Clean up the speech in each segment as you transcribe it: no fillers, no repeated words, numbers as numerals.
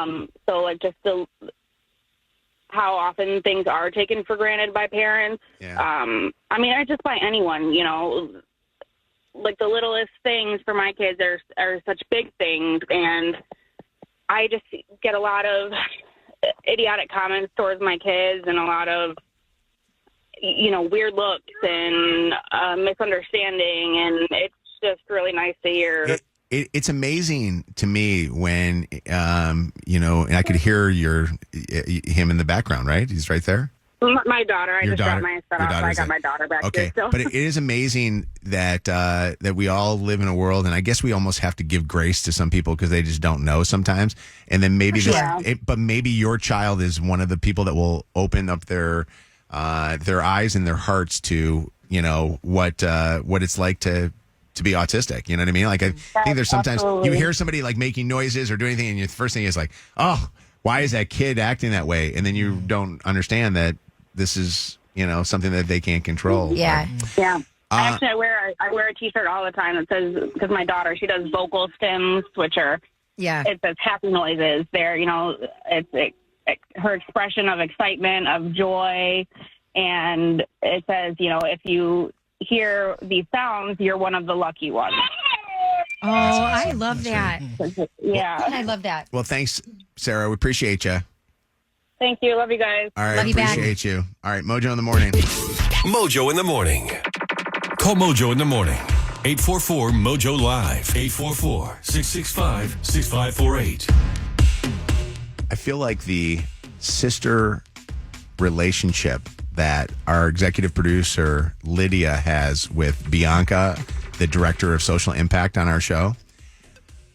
So like just how often things are taken for granted by parents. Yeah. I mean, just by anyone, like the littlest things for my kids are such big things. And I just get a lot of idiotic comments towards my kids and a lot of, weird looks and misunderstanding. And it's just really nice to hear. It's amazing to me when, and I could hear him in the background, right? He's right there. My daughter. I just dropped my son off. I got my daughter back here. So. But it is amazing that we all live in a world, and I guess we almost have to give grace to some people because they just don't know sometimes. And then maybe but maybe your child is one of the people that will open up their eyes and their hearts to what it's like to be autistic. You know what I mean? Like I think there's sometimes you hear somebody like making noises or doing anything, and your first thing is like, oh, why is that kid acting that way? And then you don't understand that this is, something that they can't control. Yeah. Yeah. Actually, I wear a T-shirt all the time that says, because my daughter, she does vocal stims, which are, it says happy noises. They're, it's her expression of excitement, of joy. And it says, if you hear these sounds, you're one of the lucky ones. Oh, awesome. I love that. Yeah. I love that. Well, thanks, Sarah. We appreciate you. Thank you. Love you guys. All right. Love you appreciate you. All right. Mojo in the morning. Mojo in the morning. Call Mojo in the morning. 844-MOJO Live. 844-665-6548. I feel like the sister relationship that our executive producer, Lydia, has with Bianca, the director of social impact on our show,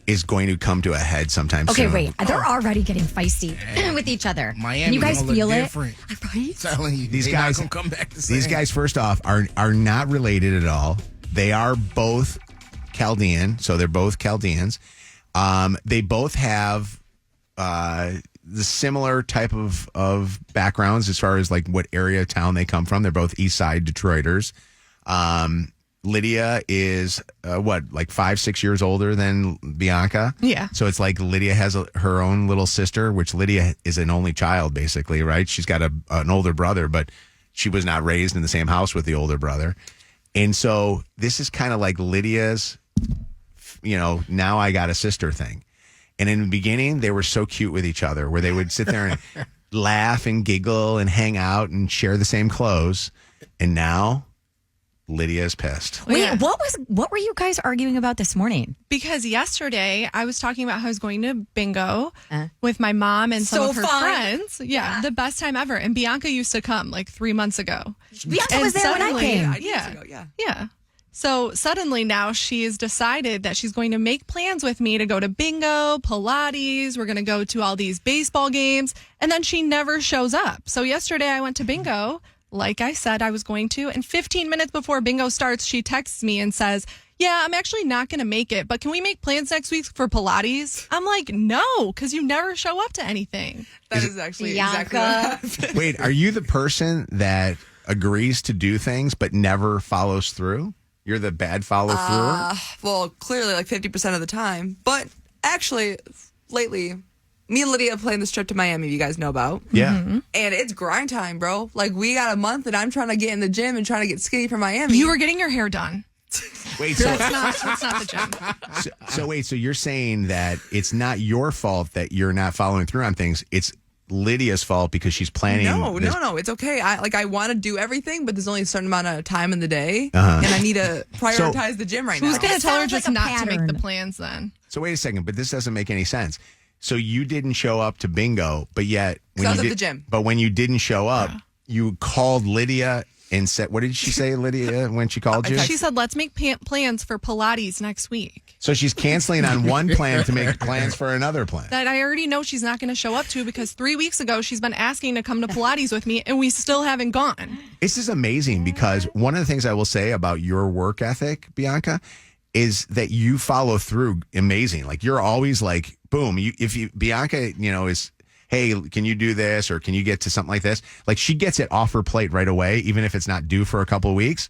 is going to come to a head sometime soon. Okay, wait. They're already getting feisty with each other. Miami, Can you guys feel it? Different. Right? Telling you, these guys not gonna come back the same. These guys, first off, are not related at all. They are both Chaldean, so they're both Chaldeans. They both have the similar type of backgrounds as far as like what area of town they come from. They're both East Side Detroiters. Lydia is like 5-6 years older than Bianca. Yeah. So it's like Lydia has her own little sister, which Lydia is an only child, basically, right? She's got an older brother, but she was not raised in the same house with the older brother. And so this is kind of like Lydia's, now I got a sister thing. And in the beginning, they were so cute with each other, where they would sit there and laugh and giggle and hang out and share the same clothes. And now Lydia's pissed. Wait, what were you guys arguing about this morning? Because yesterday I was talking about how I was going to bingo with my mom and some of her friends. Yeah, the best time ever. And Bianca used to come like 3 months ago. Bianca was there when I came. Yeah. So suddenly now she's decided that she's going to make plans with me to go to bingo, Pilates. We're going to go to all these baseball games. And then she never shows up. So yesterday I went to bingo, like I said I was going to. And 15 minutes before bingo starts, she texts me and says, yeah, I'm actually not going to make it, but can we make plans next week for Pilates? I'm like, no, because you never show up to anything. That is actually Bianca. exactly what happened. Wait, are you the person that agrees to do things but never follows through? You're the bad follow-through? Well, clearly like 50% of the time. But actually, lately, me and Lydia planned this trip to Miami you guys know about. Yeah. Mm-hmm. And it's grind time, bro. Like, we got a month and I'm trying to get in the gym and trying to get skinny for Miami. You were getting your hair done. Wait, so That's not the gym. So you're saying that it's not your fault that you're not following through on things. It's Lydia's fault because she's planning. No, it's okay. I want to do everything, but there's only a certain amount of time in the day, and I need to prioritize the gym right now. Who's going to tell her just like a not to make the pattern. plans then? So wait a second, but this doesn't make any sense. So you didn't show up to bingo, but yet I was at the gym. But when you didn't show up, you called Lydia and said, "What did she say, Lydia, when she called you?" She said, let's make plans for Pilates next week. So she's canceling on one plan to make plans for another plan. That I already know she's not going to show up to because 3 weeks ago she's been asking to come to Pilates with me and we still haven't gone. This is amazing because one of the things I will say about your work ethic, Bianca, is that you follow through amazing. Like you're always like, boom. Bianca, is, hey, can you do this or can you get to something like this? Like she gets it off her plate right away, even if it's not due for a couple of weeks.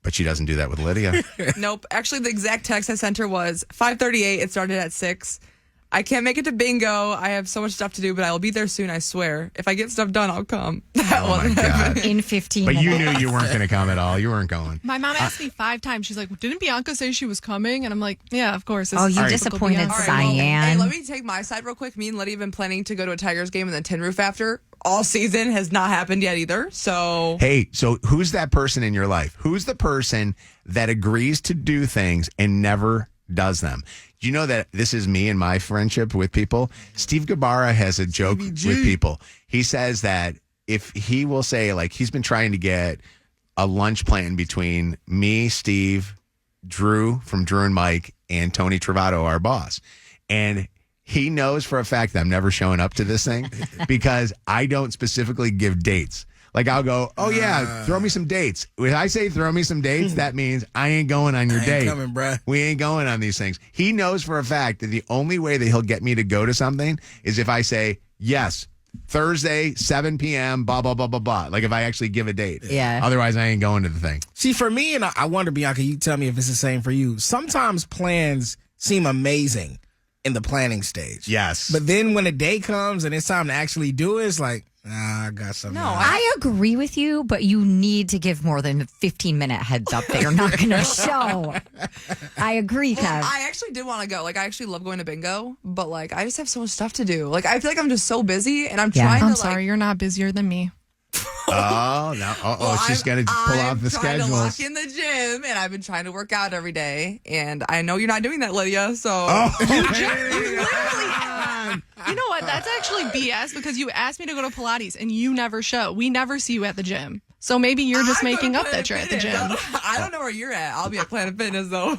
But she doesn't do that with Lydia. Nope. Actually, the exact text I sent her was 5:38. It started at 6. I can't make it to bingo. I have so much stuff to do, but I will be there soon, I swear. If I get stuff done, I'll come. Oh, my God. In 15 But minutes. you knew you weren't going to come at all. You weren't going. My mom asked me 5 times. She's like, "Didn't Bianca say she was coming?" And I'm like, "Yeah, of course." This Oh, is you typical disappointed Bianca. Cyan. Hey, let me take my side real quick. Me and Lydia have been planning to go to a Tigers game in the Tin Roof after. All season has not happened yet either. So Hey, so who's that person in your life? Who's the person that agrees to do things and never does them? You know that this is me and my friendship with people. Steve Gabara has a joke with people. He says that if he will say, like, he's been trying to get a lunch plan between me, Steve, Drew from Drew and Mike, and Tony Travato, our boss. And he knows for a fact that I'm never showing up to this thing because I don't specifically give dates. Like, I'll go, oh, yeah, throw me some dates. When I say throw me some dates, that means I ain't going on your date. coming, bruh. We ain't going on these things. He knows for a fact that the only way that he'll get me to go to something is if I say, yes, Thursday, 7 p.m., blah, blah, blah, blah, blah. Like, if I actually give a date. Yeah. Otherwise, I ain't going to the thing. See, for me, and I wonder, Bianca, you tell me if it's the same for you. Sometimes plans seem amazing in the planning stage. Yes. But then when the day comes and it's time to actually do it, it's like, nah, I got something. No, else. I agree with you, but you need to give more than a 15-minute heads up that you're not going to show. I agree, Kev. Well, I actually did want to go. Like, I actually love going to bingo, but like, I just have so much stuff to do. Like, I feel like I'm just so busy, and I'm trying I'm to. sorry, you're not busier than me. Oh, no. Oh, she's going to pull out the I'm trying to schedules. lock in the gym, and I've been trying to work out every day. And I know you're not doing that, Lydia. So You know what? That's actually BS because you asked me to go to Pilates and you never show. We never see you at the gym. So maybe you're just I'm making gonna up that you're at the Planet gym. Fitness. I don't know where you're at. I'll be at Planet Fitness though.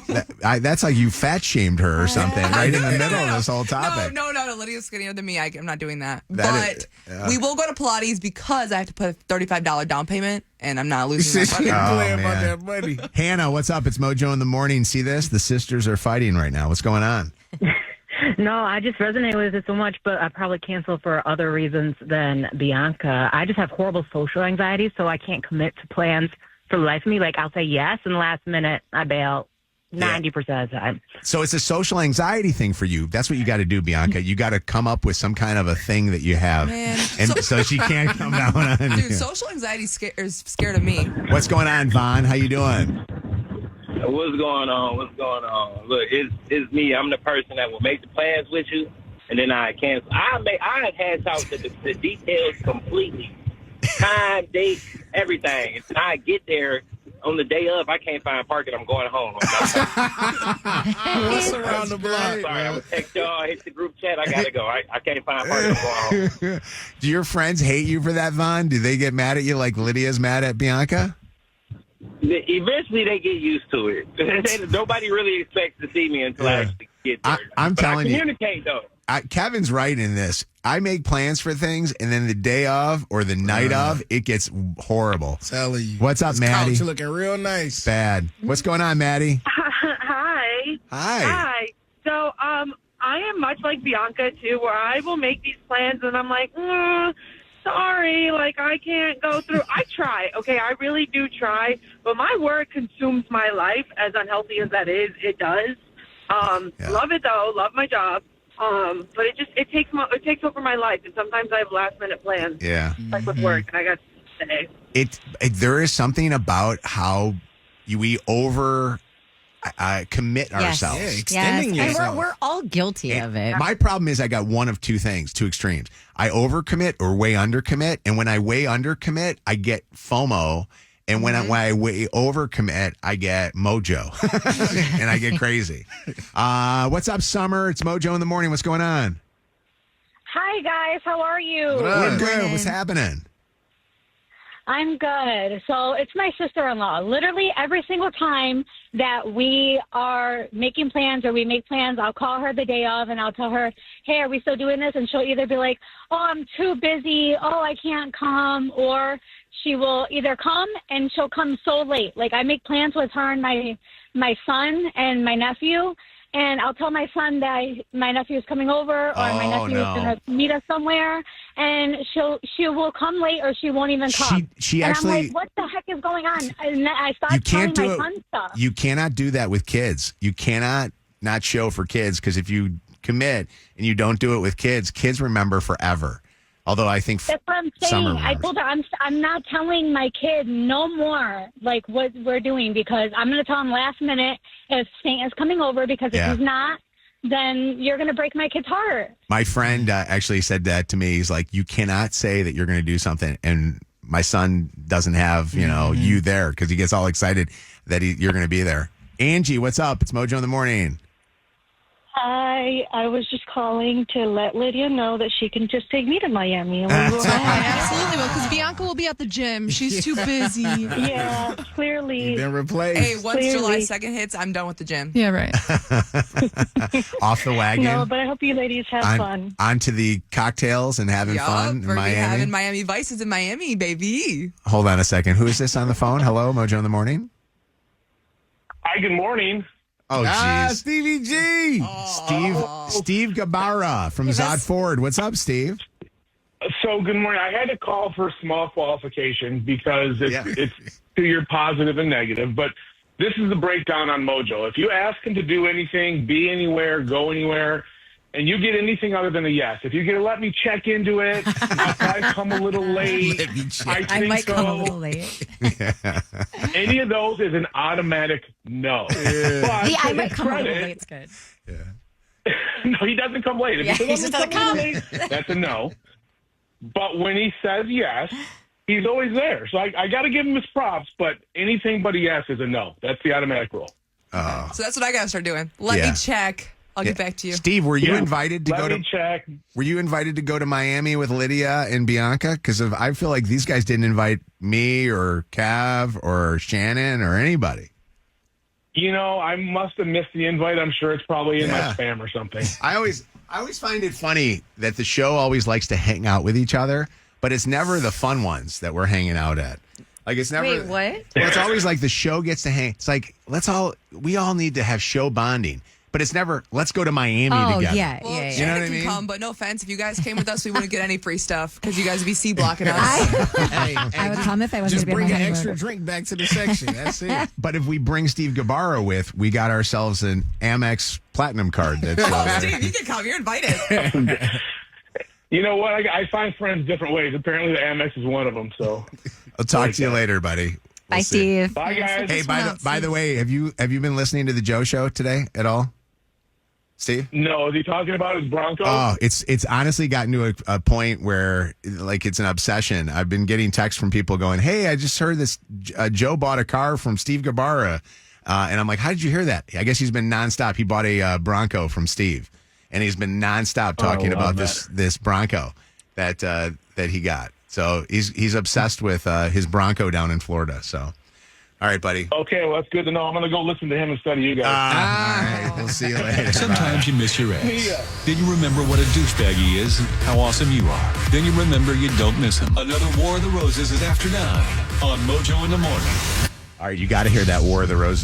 That's like you fat shamed her or something right in the middle of this whole topic. No. Lydia's skinnier than me. I'm not doing that. That But we will go to Pilates because I have to put a $35 down payment, and I'm not She losing said that she money. ain't playing man. about that money. Hannah, what's up? It's Mojo in the morning. See this? The sisters are fighting right now. What's going on? No, I just resonate with it so much, but I probably cancel for other reasons than Bianca. I just have horrible social anxiety, so I can't commit to plans for the life of me. Like, I'll say yes, and the last minute, I bail 90% of the time. So it's a social anxiety thing for you. That's what you got to do, Bianca. You got to come up with some kind of a thing that you have. Man. And so she can't come down on Dude, you. social anxiety is scared of me. What's going on, Vaughn? How you doing? What's going on? Look, it's me. I'm the person that will make the plans with you, and then I cancel. I hash out the details completely, time, date, everything. And I get there on the day of. I can't find parking. I'm going home. What's around the block? Sorry, I'm gonna text y'all. Hit the group chat. I gotta go. I can't find parking. I'm going home. Do your friends hate you for that, Vaughn? Do they get mad at you like Lydia's mad at Bianca? Eventually, they get used to it. Nobody really expects to see me until I actually get there. I'm But telling I you. communicate though. Kevin's right in this. I make plans for things, and then the day of or the night of, it gets horrible. Telling you. What's up, This Maddie? couch looking real nice. Bad. What's going on, Maddie? Hi. Hi. So, I am much like Bianca too, where I will make these plans and I'm like, sorry, like I can't go through. I try, okay, I really do try, but my work consumes my life. As unhealthy as that is, it does. Love it though, love my job. But it takes over my life, and sometimes I have last minute plans. Yeah. Like with work, and I got to stay. There is something about how we over commit ourselves. Yeah, Yes, extending and yourself. we're all guilty of it. My problem is I got one of two things, two extremes. I overcommit or way undercommit, and when I way undercommit, I get FOMO, and when I way overcommit, I get mojo, and I get crazy. What's up, Summer? It's Mojo in the morning. What's going on? Hi, guys. How are you? We're good. What's happening? I'm good. So it's my sister-in-law. Literally every single time that we are making plans or we make plans, I'll call her the day of and I'll tell her, hey, are we still doing this? And she'll either be like, oh, I'm too busy. Oh, I can't come. Or she will either come and she'll come so late. Like I make plans with her and my son and my nephew. And I'll tell my son that my nephew is coming over, or my nephew is going to meet us somewhere, and she will come late, or she won't even come. She and actually. I'm like, what the heck is going on? And I start telling my son stuff. You cannot do that with kids. You cannot not show for kids because commit and you don't do it with kids, kids remember forever. Although I think That's what I'm saying. summer I told her I'm not telling my kid no more like what we're doing because I'm going to tell him last minute if Santa's coming over because if he's not, then you're going to break my kid's heart. My friend actually said that to me. He's like, you cannot say that you're going to do something and my son doesn't have, you there because he gets all excited that you're going to be there. Angie, what's up? It's Mojo in the Morning. Hi, I was just calling to let Lydia know that she can just take me to Miami. And we'll go I absolutely will, because Bianca will be at the gym. She's too busy. Yeah, clearly. You've been replaced. Hey, once July 2nd hits, I'm done with the gym. Yeah, right. Off the wagon. No, but I hope you ladies have fun. On to the cocktails and having fun in We're Miami. having Miami Vices in Miami, baby. Hold on a second. Who is this on the phone? Hello, Mojo in the Morning. Hi, good morning. Oh, geez. Stevie G. Steve Gabara from Zod Ford. What's up, Steve? So, good morning. I had to call for a small qualification because it's to your positive and negative, but this is the breakdown on Mojo. If you ask him to do anything, be anywhere, go anywhere, and you get anything other than a yes, if you get let me check into it, I'll probably come a little late. I might come a little late. Any of those is an automatic no. But I might come a little late. It's good. No, he doesn't come late. If Yeah, he he says, just "I'm doesn't come." late," that's a no. But when he says yes, he's always there. So I got to give him his props, but anything but a yes is a no. That's the automatic rule. So that's what I got to start doing. Let me check. I'll get back to you. Steve, were you invited to Let me check. Were you invited to go to Miami with Lydia and Bianca? Because I feel like these guys didn't invite me or Cav or Shannon or anybody. I must have missed the invite. I'm sure it's probably in my spam or something. I always find it funny that the show always likes to hang out with each other, but it's never the fun ones that we're hanging out at. Like it's never. Wait, what? Well, it's always like the show gets to hang. It's like we all need to have show bonding. But it's never, let's go to Miami together. Yeah, Well, yeah. You know what I Shannon mean? can come, but no offense. If you guys came with us, we wouldn't get any free stuff because you guys would be C-blocking us. I would come if I was Just going to be bring on an my extra honeymoon. drink back to the section. That's it. But if we bring Steve Gabara with, we got ourselves an Amex Platinum card. That's Steve, you can come. You're invited. You know what? I find friends different ways. Apparently, the Amex is one of them. So I'll talk to you later, buddy. Bye, Steve. Bye, guys. Hey, by the way, have you been listening to the Joe Show today at all, Steve? No, is he talking about his Broncos? Oh, it's honestly gotten to a point where like it's an obsession. I've been getting texts from people going, "Hey, I just heard this. Joe bought a car from Steve Gabara," and I'm like, "How did you hear that?" I guess he's been nonstop. He bought a Bronco from Steve, and he's been nonstop talking about this Bronco that he got. So he's obsessed with his Bronco down in Florida. So. All right, buddy. Okay, well, that's good to know. I'm going to go listen to him instead of you guys. All right, we'll see you later. Sometimes you miss your ex. Then you remember what a douchebag he is and how awesome you are. Then you remember you don't miss him. Another War of the Roses is after 9 on Mojo in the Morning. All right, you got to hear that War of the Roses.